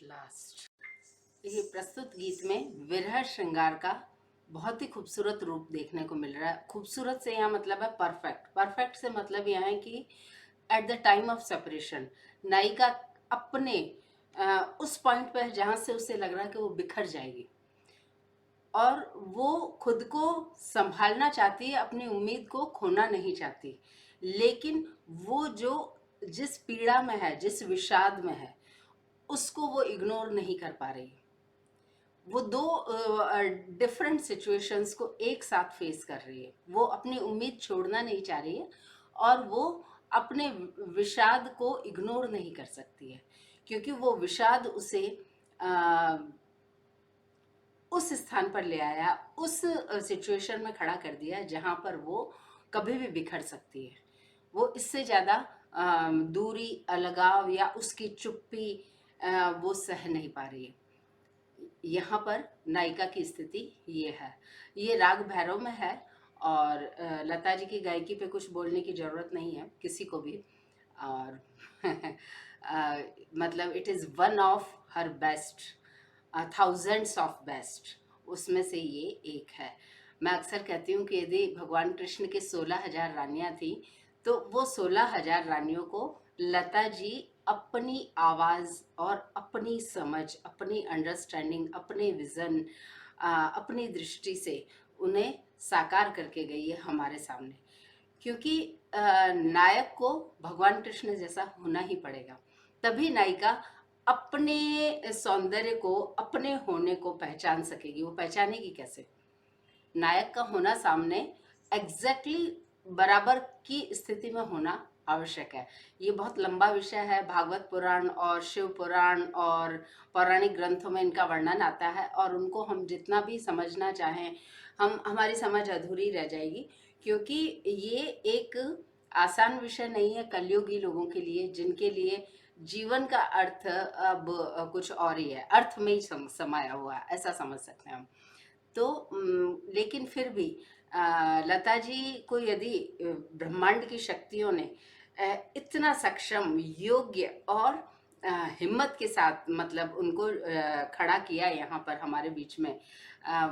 Last ये प्रस्तुत गीत में विरह श्रृंगार का बहुत ही खूबसूरत रूप देखने को मिल रहा है। खूबसूरत से यहाँ मतलब है परफेक्ट। परफेक्ट से मतलब यह है कि at the time of separation नायिका अपने उस पॉइंट पर जहाँ से उसे लग रहा है कि वो बिखर जाएगी और वो खुद को संभालना चाहती है, अपनी उम्मीद को खोना नहीं चाहती, लेकिन वो जो जिस पीड़ा में है, जिस विषाद में है, उसको वो इग्नोर नहीं कर पा रही। वो दो डिफरेंट सिचुएशंस को एक साथ फेस कर रही है। वो अपनी उम्मीद छोड़ना नहीं चाह रही है और वो अपने विषाद को इग्नोर नहीं कर सकती है, क्योंकि वो विषाद उसे उस स्थान पर ले आया, उस सिचुएशन में खड़ा कर दिया जहाँ पर वो कभी भी बिखर सकती है। वो इससे ज़्यादा दूरी, अलगाव या उसकी चुप्पी वो सह नहीं पा रही है। यहाँ पर नायिका की स्थिति ये है। ये राग भैरव में है और लता जी की गायकी पे कुछ बोलने की ज़रूरत नहीं है किसी को भी। और मतलब it is one of her best, thousands of best, उसमें से ये एक है। मैं अक्सर कहती हूँ कि यदि भगवान कृष्ण के 16,000 रानियाँ थी तो वो 16,000 रानियों को लता जी अपनी आवाज़ और अपनी समझ, अपनी अंडरस्टैंडिंग, अपने विज़न, अपनी दृष्टि से उन्हें साकार करके गई है हमारे सामने। क्योंकि नायक को भगवान कृष्ण जैसा होना ही पड़ेगा, तभी नायिका अपने सौंदर्य को, अपने होने को पहचान सकेगी। वो पहचानेगी कैसे? नायक का होना सामने एग्जैक्टली बराबर की स्थिति में होना आवश्यक है। ये बहुत लंबा विषय है, भागवत पुराण और शिव पुराण और पौराणिक ग्रंथों में इनका वर्णन आता है, और उनको हम जितना भी समझना चाहें, हमारी समझ अधूरी रह जाएगी, क्योंकि ये एक आसान विषय नहीं है कलयुगी लोगों के लिए, जिनके लिए जीवन का अर्थ अब कुछ और ही है, अर्थ में ही समाया हुआ है, ऐसा समझ सकते हैं हम। तो लेकिन फिर भी लता जी को यदि ब्रह्मांड की शक्तियों ने इतना सक्षम, योग्य और हिम्मत के साथ मतलब उनको खड़ा किया यहाँ पर हमारे बीच में,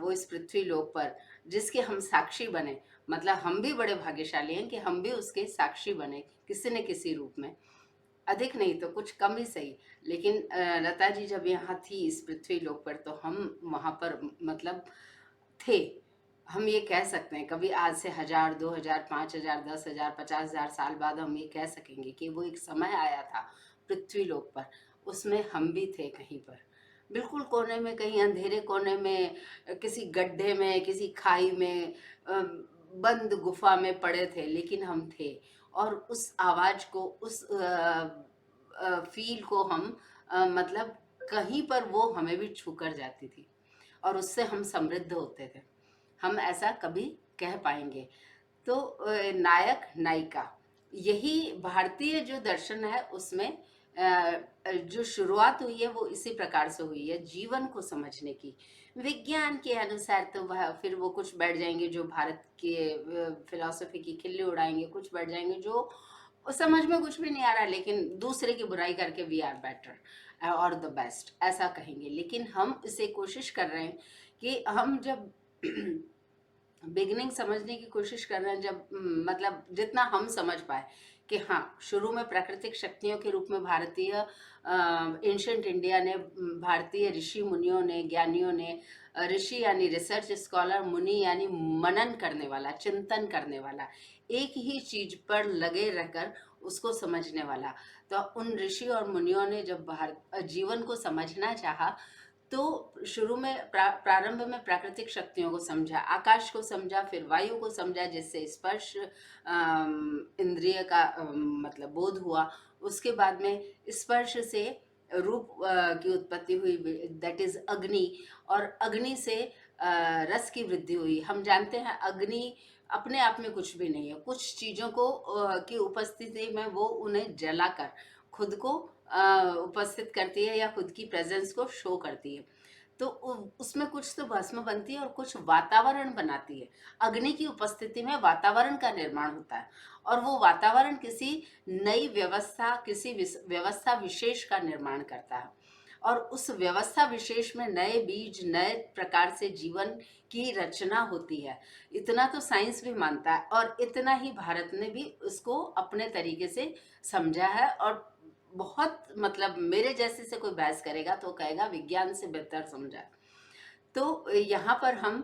वो इस पृथ्वी लोक पर जिसके हम साक्षी बने, मतलब हम भी बड़े भाग्यशाली हैं कि हम भी उसके साक्षी बने किसी न किसी रूप में, अधिक नहीं तो कुछ कम ही सही। लेकिन लता जी जब यहाँ थी इस पृथ्वी लोक पर, तो हम वहाँ पर मतलब थे। हम ये कह सकते हैं, कभी आज से 1000, 2000, 5000, 10,000, 50,000 साल बाद हम ये कह सकेंगे कि वो एक समय आया था पृथ्वी लोक पर, उसमें हम भी थे कहीं पर, बिल्कुल कोने में, कहीं अंधेरे कोने में, किसी गड्ढे में, किसी खाई में, बंद गुफा में पड़े थे, लेकिन हम थे। और उस आवाज को, उस फील को हम मतलब कहीं पर वो हमें भी छू कर जाती थी, और उससे हम समृद्ध होते थे, हम ऐसा कभी कह पाएंगे। तो नायक नायिका, यही भारतीय जो दर्शन है उसमें जो शुरुआत हुई है वो इसी प्रकार से हुई है, जीवन को समझने की। विज्ञान के अनुसार तो वह फिर वो कुछ बैठ जाएंगे जो भारत के फिलॉसफी की खिल्ली उड़ाएंगे, कुछ बैठ जाएंगे जो समझ में कुछ भी नहीं आ रहा, लेकिन दूसरे की बुराई करके वी आर बेटर और द बेस्ट ऐसा कहेंगे। लेकिन हम इसे कोशिश कर रहे हैं कि हम जब बिगिनिंग समझने की कोशिश कर रहे हैं, जब मतलब जितना हम समझ पाए कि हाँ, शुरू में प्राकृतिक शक्तियों के रूप में भारतीय एंशंट इंडिया ने, भारतीय ऋषि मुनियों ने, ज्ञानियों ने, ऋषि यानी रिसर्च स्कॉलर, मुनि यानी मनन करने वाला, चिंतन करने वाला, एक ही चीज पर लगे रहकर उसको समझने वाला। तो उन ऋषि और मुनियों ने जब भारत जीवन को समझना चाहा, तो शुरू में प्रारंभ में प्राकृतिक शक्तियों को समझा, आकाश को समझा, फिर वायु को समझा, जिससे स्पर्श इंद्रिय का मतलब बोध हुआ। उसके बाद में स्पर्श से रूप की उत्पत्ति हुई, दैट इज अग्नि, और अग्नि से रस की वृद्धि हुई। हम जानते हैं अग्नि अपने आप में कुछ भी नहीं है, कुछ चीजों को की उपस्थिति में वो उन्हें जलाकर खुद को उपस्थित करती है, या खुद की प्रेजेंस को शो करती है। तो उसमें कुछ तो भस्म बनती है और कुछ वातावरण बनाती है। अग्नि की उपस्थिति में वातावरण का निर्माण होता है, और वो वातावरण किसी नई व्यवस्था, किसी व्यवस्था विशेष का निर्माण करता है, और उस व्यवस्था विशेष में नए बीज, नए प्रकार से जीवन की रचना होती है। इतना तो साइंस भी मानता है, और इतना ही भारत ने भी उसको अपने तरीके से समझा है। और बहुत मतलब मेरे जैसे से कोई बहस करेगा तो कहेगा विज्ञान से बेहतर समझा है। तो यहाँ पर हम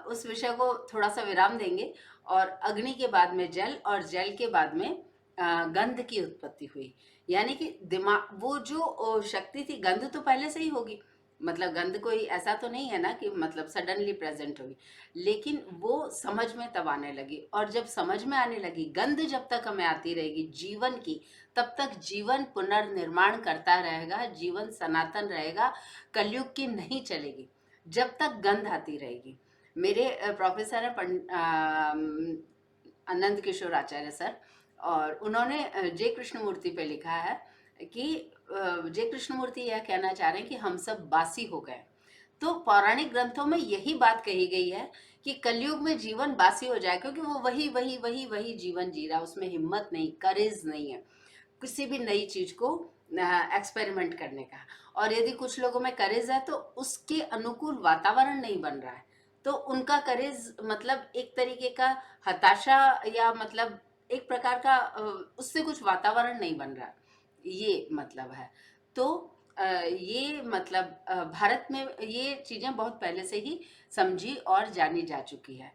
उस विषय को थोड़ा सा विराम देंगे, और अग्नि के बाद में जल, और जल के बाद में गंध की उत्पत्ति हुई। यानी कि दिमाग, वो जो शक्ति थी, गंध तो पहले से ही होगी, मतलब गंध कोई ऐसा तो नहीं है ना कि मतलब सडनली प्रेजेंट होगी, लेकिन वो समझ में तब आने लगी। और जब समझ में आने लगी, गंध जब तक हमें आती रहेगी जीवन की, तब तक जीवन पुनर्निर्माण करता रहेगा, जीवन सनातन रहेगा, कलयुग की नहीं चलेगी जब तक गंध आती रहेगी। मेरे प्रोफेसर है आनंद किशोर आचार्य सर, और उन्होंने जय कृष्णमूर्ति पे लिखा है कि जय कृष्णमूर्ति यह कहना चाह रहे हैं कि हम सब बासी हो गए। तो पौराणिक ग्रंथों में यही बात कही गई है कि कलयुग में जीवन बासी हो जाए, क्योंकि वो वही वही वही वही जीवन जी रहा है, उसमें हिम्मत नहीं, करेज नहीं है किसी भी नई चीज को एक्सपेरिमेंट करने का। और यदि कुछ लोगों में करेज है तो उसके अनुकूल वातावरण नहीं बन रहा है, तो उनका करेज मतलब एक तरीके का हताशा, या मतलब एक प्रकार का उससे कुछ वातावरण नहीं बन रहा, ये मतलब है। तो ये मतलब भारत में ये चीजें बहुत पहले से ही समझी और जानी जा चुकी है।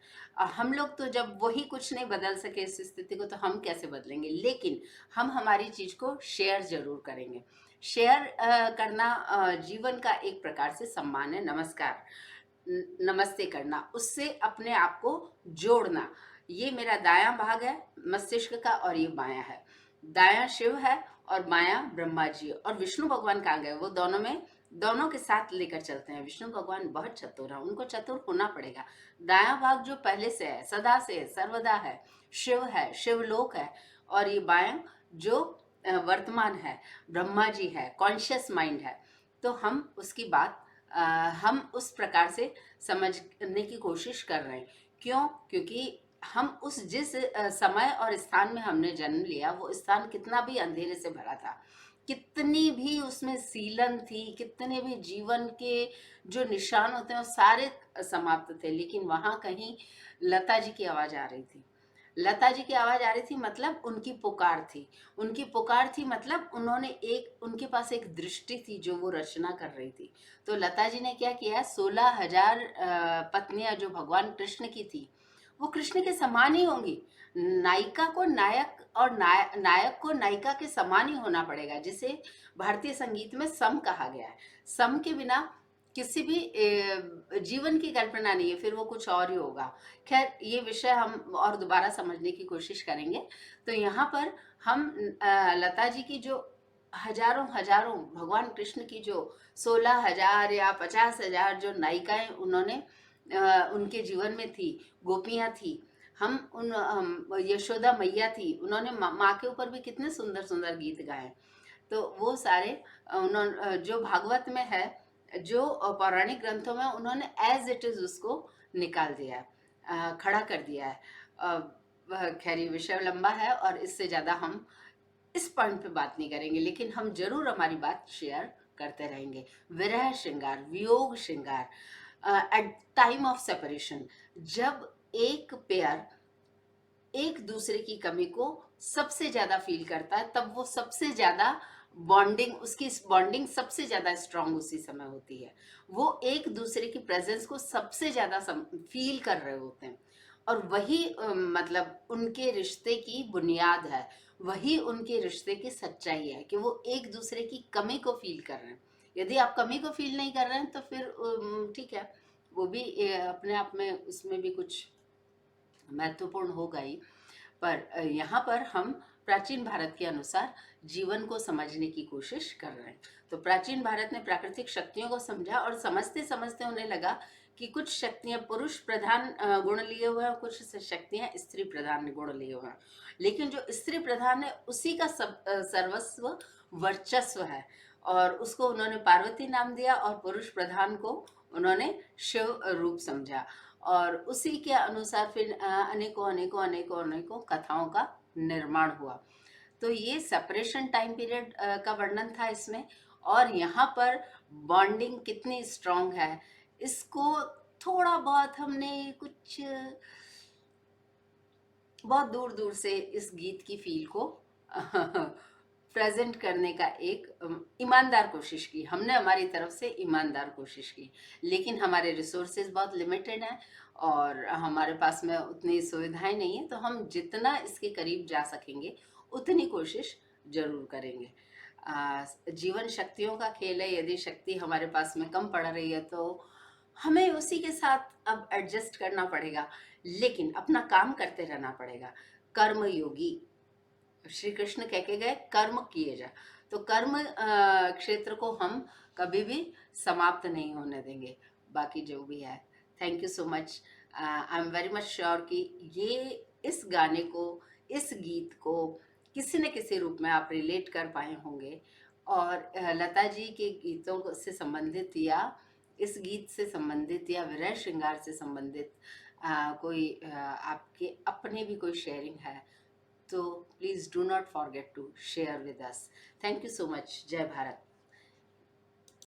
हम लोग तो जब वही कुछ नहीं बदल सके इस स्थिति को, तो हम कैसे बदलेंगे? लेकिन हम हमारी चीज को शेयर जरूर करेंगे। शेयर करना जीवन का एक प्रकार से सम्मान है। नमस्कार। नमस्ते करना, उससे अपने आप को जोड़ना। ये मेरा दायां भाग है मस्तिष्क का और ये बायां है। दायां शिव है और बायां ब्रह्मा जी, और विष्णु भगवान कहाँ गए? वो दोनों में, दोनों के साथ लेकर चलते हैं। विष्णु भगवान बहुत चतुर है, उनको चतुर होना पड़ेगा। दायां भाग जो पहले से है, सदा से है, सर्वदा है, शिवलोक है, और ये बायां जो वर्तमान है, ब्रह्मा जी है, कॉन्शियस माइंड है। तो हम उसकी बात हम उस प्रकार से समझने की कोशिश कर रहे हैं। क्यों? क्योंकि हम उस जिस समय और स्थान में हमने जन्म लिया, वो स्थान कितना भी अंधेरे से भरा था, कितनी भी उसमें सीलन थी, कितने भी जीवन के जो निशान होते हैं वो सारे समाप्त थे, लेकिन वहां कहीं लता जी की आवाज आ रही थी। लता जी की आवाज आ रही थी मतलब उनकी पुकार थी। उनकी पुकार थी मतलब उन्होंने एक, उनके पास एक दृष्टि थी जो वो रचना कर रही थी। तो लता जी ने क्या किया, 16,000 पत्नियां जो भगवान कृष्ण की थी, वो कृष्ण के समान ही होंगी। नायिका को नायक और नायक को नायिका के समान ही होना पड़ेगा, जिसे भारतीय संगीत में सम कहा गया है। सम के बिना किसी भी जीवन की कल्पना नहीं है, फिर वो कुछ और ही होगा। खैर, ये विषय हम और दोबारा समझने की कोशिश करेंगे। तो यहाँ पर हम लता जी की जो हजारों हजारों, भगवान कृष्ण की जो 16,000 या 50,000 जो नायिकाएं उन्होंने उनके जीवन में थी, गोपियां थी, हम उन यशोदा मैया थी, उन्होंने माँ के ऊपर भी कितने सुंदर सुंदर गीत गाए। तो वो सारे उन्होंने जो भागवत में है, जो पौराणिक ग्रंथों में, उन्होंने एज इट इज उसको निकाल दिया है, खड़ा कर दिया है। खैर, ये विषय लंबा है और इससे ज्यादा हम इस पॉइंट पे बात नहीं करेंगे, लेकिन हम जरूर हमारी बात शेयर करते रहेंगे। विरह श्रृंगार, वियोग श्रृंगार, एट टाइम ऑफ सेपरेशन, जब एक पेयर एक दूसरे की कमी को सबसे ज्यादा फील करता है, तब वो सबसे ज्यादा बॉन्डिंग, उसकी बॉन्डिंग सबसे ज्यादा स्ट्रांग उसी समय होती है। वो एक दूसरे की प्रेजेंस को सबसे ज्यादा फील कर रहे होते हैं, और वही मतलब उनके रिश्ते की बुनियाद है, वही उनके रिश्ते की सच्चाई है कि वो एक दूसरे की कमी को फील कर रहे हैं। यदि आप कमी को फील नहीं कर रहे हैं तो फिर ठीक है, वो भी अपने आप में, उसमें भी कुछ महत्वपूर्ण होगा ही। पर यहाँ पर हम प्राचीन भारत के अनुसार जीवन को समझने की कोशिश कर रहे हैं। तो प्राचीन भारत ने प्राकृतिक शक्तियों को समझा, और समझते समझते उन्हें लगा कि कुछ शक्तियां पुरुष प्रधान गुण लिए हुए हैं, कुछ शक्तियां स्त्री प्रधान गुण लिए हुए हैं। लेकिन जो स्त्री प्रधान है उसी का सर्वस्व वर्चस्व है, और उसको उन्होंने पार्वती नाम दिया, और पुरुष प्रधान को उन्होंने शिव रूप समझा। और उसी के अनुसार फिर अनेकों अनेकों अनेकों अनेकों कथाओं का निर्माण हुआ। तो ये सेपरेशन टाइम पीरियड का वर्णन था इसमें। और यहाँ पर बॉन्डिंग कितनी स्ट्रांग है, इसको थोड़ा बहुत हमने कुछ बहुत दूर दूर से इस गीत की फील को प्रेजेंट करने का एक ईमानदार कोशिश की हमने, हमारी तरफ से ईमानदार कोशिश की। लेकिन हमारे रिसोर्सेज बहुत लिमिटेड हैं और हमारे पास में उतनी सुविधाएं नहीं है, तो हम जितना इसके करीब जा सकेंगे उतनी कोशिश जरूर करेंगे। जीवन शक्तियों का खेल है, यदि शक्ति हमारे पास में कम पड़ रही है तो हमें उसी के साथ अब एडजस्ट करना पड़ेगा, लेकिन अपना काम करते रहना पड़ेगा। कर्म योगी श्री कृष्ण कह के गए, कर्म किए जा। तो कर्म क्षेत्र को हम कभी भी समाप्त नहीं होने देंगे। बाकी जो भी है, thank you so much. I am very much sure कि ये इस गाने को, इस गीत को किसी न किसी रूप में आप रिलेट कर पाए होंगे, और लता जी के गीतों से संबंधित, या इस गीत से संबंधित, या विरह श्रृंगार से संबंधित कोई आपके अपने भी कोई शेयरिंग है तो please do not forget to share with us. Thank you so much. जय भारत।